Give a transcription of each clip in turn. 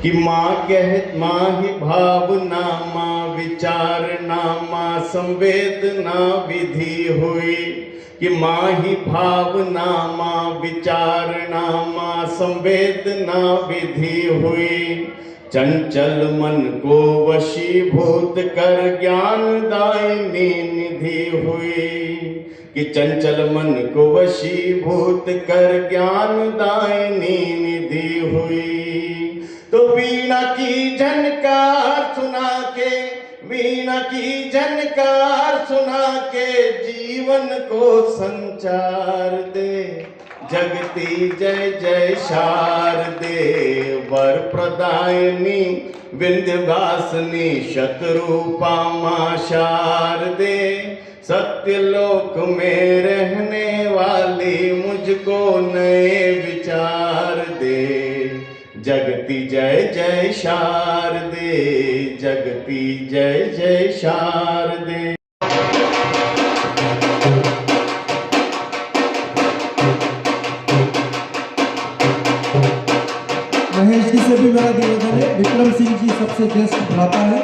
कि माँ ही भावना, माँ विचारना, माँ संवेदना विधि हुई। कि माँ ही भावना, माँ विचारना, माँ संवेदना विधि हुई। चंचल मन को वशीभूत कर ज्ञानदायिनी निधि हुई। कि चंचल मन को वशीभूत कर ज्ञानदायिनी निधि हुई। तो वीणा की झनकार सुना के, वीणा की झनकार सुना के जीवन को संचार दे। जगती जय जय शारदे, वर प्रदायिनी विंध्यवासिनी शतरूपा मां शारदे। सत्यलोक में रहने वाली मुझको नए विचार दे। जगती जय जय शारदे, जगती जय जय शारदे। महेश जी से भी मेरा निवेदन है, विक्रम सिंह जी सबसे ज्येष्ठ भ्राता है।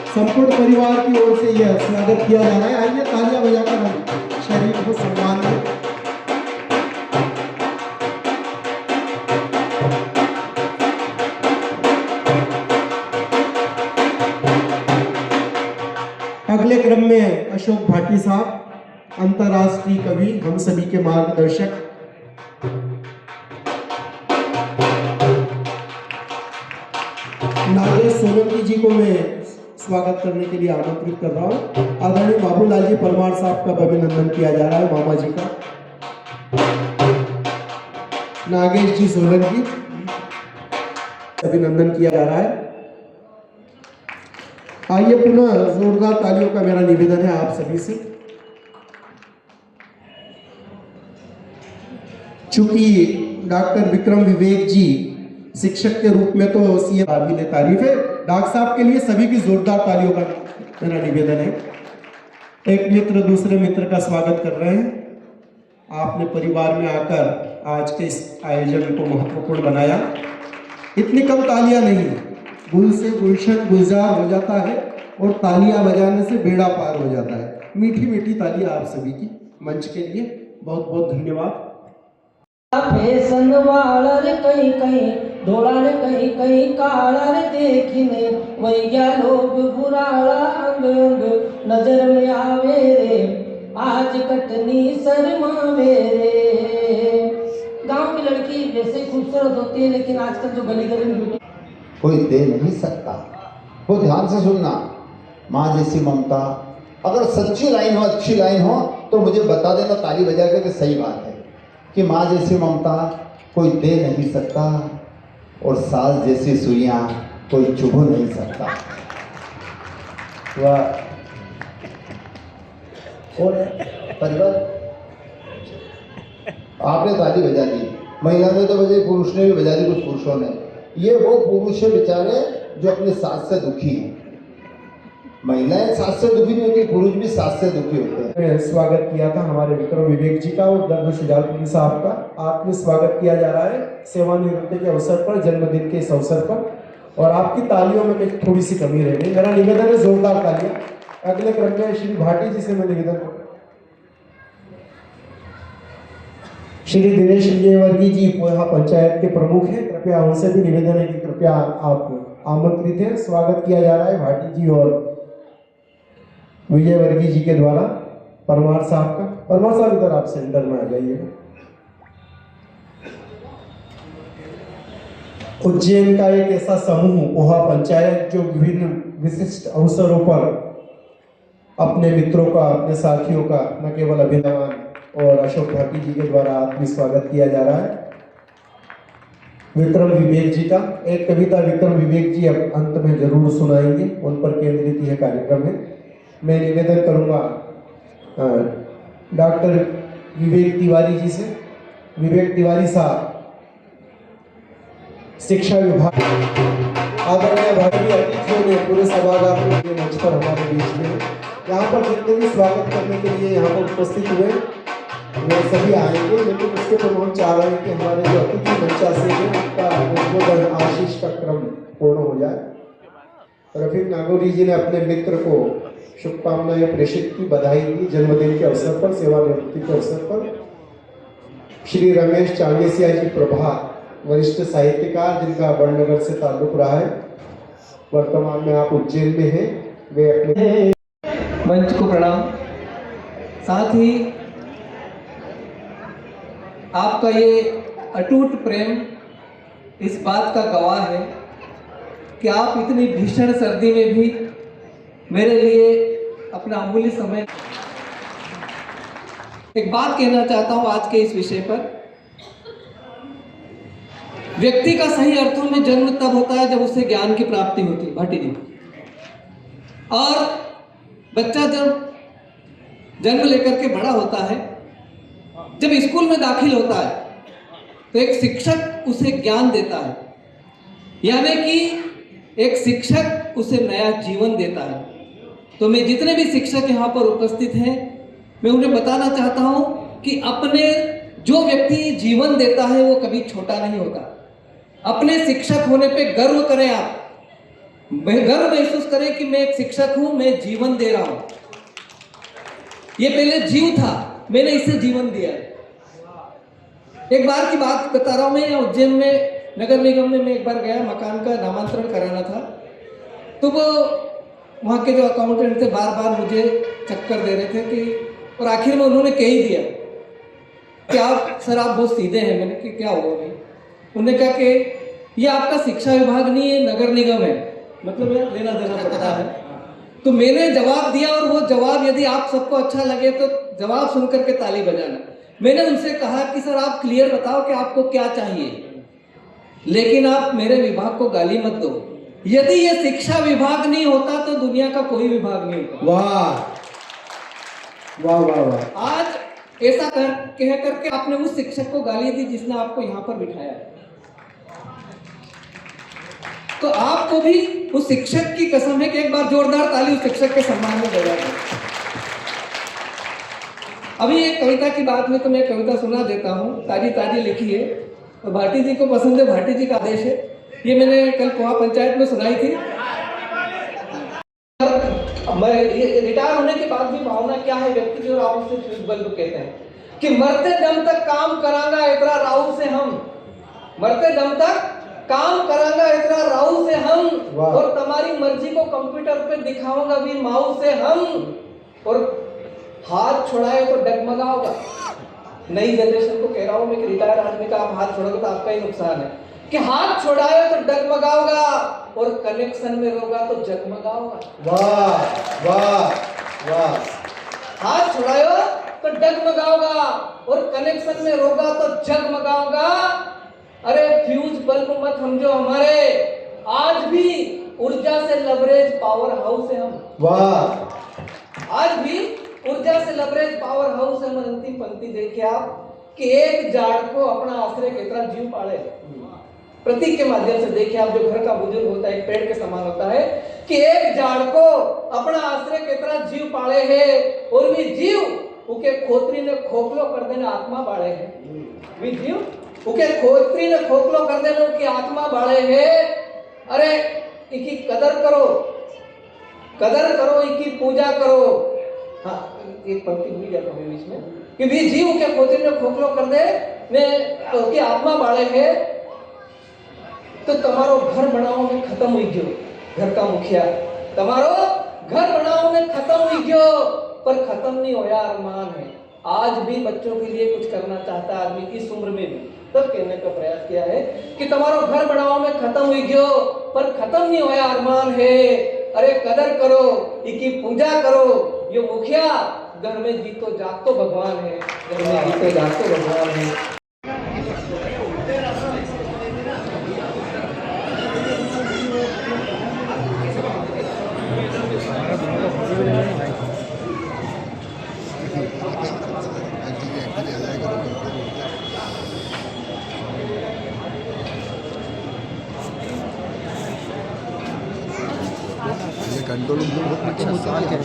संपूर्ण परिवार की ओर से यह स्वागत किया जा रहा है। आइए तालियां बजाकर हम शरीर को सम्मान दें। अगले क्रम में अशोक भाटी साहब, अंतर्राष्ट्रीय कवि, हम सभी के मार्गदर्शक। नागेश सोलंकी जी को मैं स्वागत करने के लिए आमंत्रित कर रहा हूँ। आदरणीय बाबूलाल जी परमार साहब का अभिनंदन किया जा रहा है, मामा जी का। नागेश जी सोलंकी अभिनंदन किया जा रहा है। आइए पुनः जोरदार तालियों का मेरा निवेदन है आप सभी से। चूंकि डॉक्टर विक्रम विवेक जी शिक्षक के रूप में तो सीए काबिल तारीफ है, डॉक्टर साहब के लिए सभी की जोरदार तालियों का मेरा निवेदन है। एक मित्र दूसरे मित्र का स्वागत कर रहे हैं। आपने परिवार में आकर आज के इस आयोजन को महत्वपूर्ण बनाया। इतनी कम तालियां नहीं, गुल से गुलशन गुलजार हो जाता है और तालियां बजाने से बेड़ा पार हो जाता है। मीठी मीठी तालियां आप सभी की मंच के लिए बहुत बहुत धन्यवाद। फैशन वाला रे कहीं कहीं धोला रे कहीं कहीं काला रे देखने वैया लोग बुराड़ा अंग अंग नजर में आवे रे आज कटनी शर्मावे रे। गांव की लड़की वैसे खूबसूरत होती है, लेकिन आजकल जो गली गली में कोई दे नहीं सकता। वो ध्यान से सुनना, माँ जैसी ममता। अगर सच्ची लाइन हो, अच्छी लाइन हो तो मुझे बता देना ताली बजा के कि सही बात है कि माँ जैसी ममता कोई दे नहीं सकता और सास जैसी सुइयां कोई चुभ नहीं सकता। वह और परिवार आपने ताली बजा दी, महिला ने तो बजाई, पुरुष ने भी बजा दी, कुछ पुरुषों ने। ये वो पुरुष है बेचारे जो अपने सास से दुखी है। महिलाएं सास से दुखी नहीं होती, पुरुष भी सास से दुखी होते हैं। स्वागत किया था हमारे विक्रम विवेक जी का और दर्द शुजालपुरी साहब का। आपने स्वागत किया जा रहा है सेवानिवृत्ति के अवसर पर, जन्मदिन के इस अवसर पर, और आपकी तालियों में थोड़ी सी कमी रह गई। मेरा निवेदन है जोरदार तालियां। अगले क्रम में श्री भाटी जी से मैं निवेदन करूँ। श्री दिनेश विजयवर्गीय जी पोहा पंचायत के प्रमुख हैं, कृपया उनसे भी निवेदन है कि कृपया आप आमंत्रित हैं। स्वागत किया जा रहा है भाटी जी और विजयवर्गीय जी के द्वारा परमार साहब का। परमार साहब इधर आप सेंटर में आ जाइएगा। उज्जैन का एक ऐसा समूह पोहा पंचायत जो विभिन्न विशिष्ट अवसरों पर अपने मित्रों का, अपने साथियों का न केवल अभिनंदन और अशोक भाटी जी के द्वारा आत्मीय स्वागत किया जा रहा है। विक्रम विवेक जी का एक कविता विक्रम विवेक जी अब अंत में जरूर सुनाएंगे, उन पर केंद्रित यह कार्यक्रम है। मैं निवेदन करूंगा डॉक्टर विवेक तिवारी जी से। विवेक तिवारी साहब शिक्षा विभाग, आदरणीय भारतीय अतिथियों ने पूरे सभागार में मंच पर हमारे बीच में यहाँ पर जितने भी स्वागत करने के लिए यहाँ पर उपस्थित हुए वो सभी आएंगे, लेकिन उसके पूर्व हम चाह रहे हैं कि हमारे जो अतिथि मंचा से हैं उनका उद्बोधन आशीष का क्रम पूर्ण हो जाए। रफीक नागौरी जी ने अपने मित्र को शुभकामनाएं प्रेषित की, बधाई दी जन्मदिन के अवसर पर, सेवानिवृत्ति के अवसर पर। श्री रमेश चांगेसिया जी प्रभात, वरिष्ठ साहित्यकार जिनका बड़नगर से ताल्लुक रहा है, वर्तमान में आप उज्जैन में हैं, वे अपने मंच को प्रणाम। साथ ही आपका ये अटूट प्रेम इस बात का गवाह है कि आप इतनी भीषण सर्दी में भी मेरे लिए अपना अमूल्य समय। एक बात कहना चाहता हूं आज के इस विषय पर। व्यक्ति का सही अर्थों में जन्म तब होता है जब उसे ज्ञान की प्राप्ति होती है, भाटी जी। और बच्चा जब जन्म लेकर के बड़ा होता है, जब स्कूल में दाखिल होता है, तो एक शिक्षक उसे ज्ञान देता है, यानी कि एक शिक्षक उसे नया जीवन देता है। तो मैं जितने भी शिक्षक यहाँ पर उपस्थित हैं, मैं उन्हें बताना चाहता हूँ कि अपने जो व्यक्ति जीवन देता है वो कभी छोटा नहीं होता। अपने शिक्षक होने पे गर्व करें, आप गर्व महसूस करें कि मैं एक शिक्षक हूं, मैं जीवन दे रहा हूं। ये पहले जीव था, मैंने इसे जीवन दिया है। एक बार की बात बता रहा हूं मैं, उज्जैन में नगर निगम में मैं एक बार गया, मकान का नामांतरण कराना था। तो वो वहाँ के जो अकाउंटेंट थे बार बार मुझे चक्कर दे रहे थे कि, और आखिर में उन्होंने कह ही दिया कि आप सर आप बहुत सीधे हैं। मैंने कि क्या हुआ भाई? उन्होंने कहा कि ये आपका शिक्षा विभाग नहीं है, नगर निगम है, मतलब यार लेना देना पड़ता है। तो मैंने जवाब दिया, और वो जवाब यदि आप सबको अच्छा लगे तो जवाब सुनकर के ताली बजाना। मैंने उनसे कहा कि सर आप क्लियर बताओ कि आपको क्या चाहिए, लेकिन आप मेरे विभाग को गाली मत दो। यदि ये शिक्षा विभाग नहीं होता तो दुनिया का कोई विभाग नहीं होता। वाह वाह वाह वाह। आज ऐसा कह करके आपने उस शिक्षक को गाली दी जिसने आपको यहाँ पर बिठाया है। तो आपको भी उस शिक्षक की कसम है कि एक बार जोरदार ताली उस शिक्षक के सम्मान में बजा दें। अभी एक कविता की बात हुई तो मैं कविता सुना देता हूँ, ताजी ताजी लिखी है, तो भाटी जी को पसंद है, भाटी जी का आदेश है। ये मैंने कल कुआ पंचायत में सुनाई थी। मैं ये रिटायर होने के बाद भी भावना क्या है व्यक्ति की, और आप उसे फ्यूज बल्ब कहते हैं कि मरते दम तक काम करांगा इतना राहु से हम, मरते दम तक काम करांगा इतना राहु से हम, और तुम्हारी मर्जी को कंप्यूटर पे दिखाऊंगा भी माउस से हम, और हाथ छुड़ाए तो डगमगाओगा। नई जनरेशन को कह रहा हूं मैं कि रिटायर आदमी का आप हाथ छोड़ोगे तो आपका ही नुकसान है, कि हाथ छुड़ाए तो डगमगाओगा और कनेक्शन में रोगा तो जगमगाओगा। वाह वाह वाह। हाथ छुड़ायो तो डगमगाओगा और कनेक्शन में रोगा तो जगमगाओगा। अरे फ्यूज बल्ब मत समझो हमारे, आज भी ऊर्जा से लबरेज पावर हाउस है हम। वाह। आज भी ऊर्जा से लबरेज पावर हाउस है हम। अंतिम पंक्ति देखिए आप कि एक झाड़ को अपना आश्रय कितना जीव पाले। प्रतीक के माध्यम से देखिए आप, जो घर का बुजुर्ग होता है एक पेड़ के समान होता है, कि एक झाड़ को अपना आश्रय कितना जीव पाले है, और भी जीव उके खोतरी ने खोखलो कर देने आत्मा बाड़े है। भी जीव उके खोतरी ने खोखलो कर देने उनकी आत्मा बाड़े है। अरे इकी कदर करो, कदर करो, इकी पूजा करो। हाँ एक पंक्ति भूल गया था बीच में, कि भी जीव के खोतरी ने खोखलो कर दे ने उनकी आत्मा बाड़े है। तो तुम्हारो घर बनाओ में खत्म हुई गयो, घर का मुखिया तुम्हारो घर बनाओ में खत्म हुई गयो, पर खत्म नहीं होया अरमान है। आज भी बच्चों के लिए कुछ करना चाहता है आदमी इस उम्र में भी, तब कहने का प्रयास किया है कि तुम्हारो घर बनाओ में खत्म हुई गयो, पर खत्म नहीं होया अरमान है। अरे कदर करो, इकी पूजा करो। ये मुखिया घर में जीतो जागतो भगवान है, घर में जीतो जागतो भगवान है। कंट्रोल बहुत अच्छा सवाल है।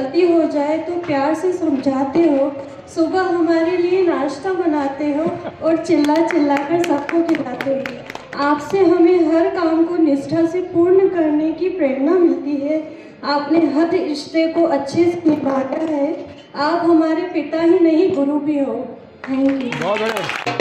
गलती हो जाए तो प्यार से समझाते हो, सुबह हमारे लिए नाश्ता बनाते हो और चिल्ला चिल्ला कर सबको खिलाते हो। आपसे हमें हर काम को निष्ठा से पूर्ण करने की प्रेरणा मिलती है। आपने हर रिश्ते को अच्छे से निभाया है। आप हमारे पिता ही नहीं गुरु भी हो। Thank you.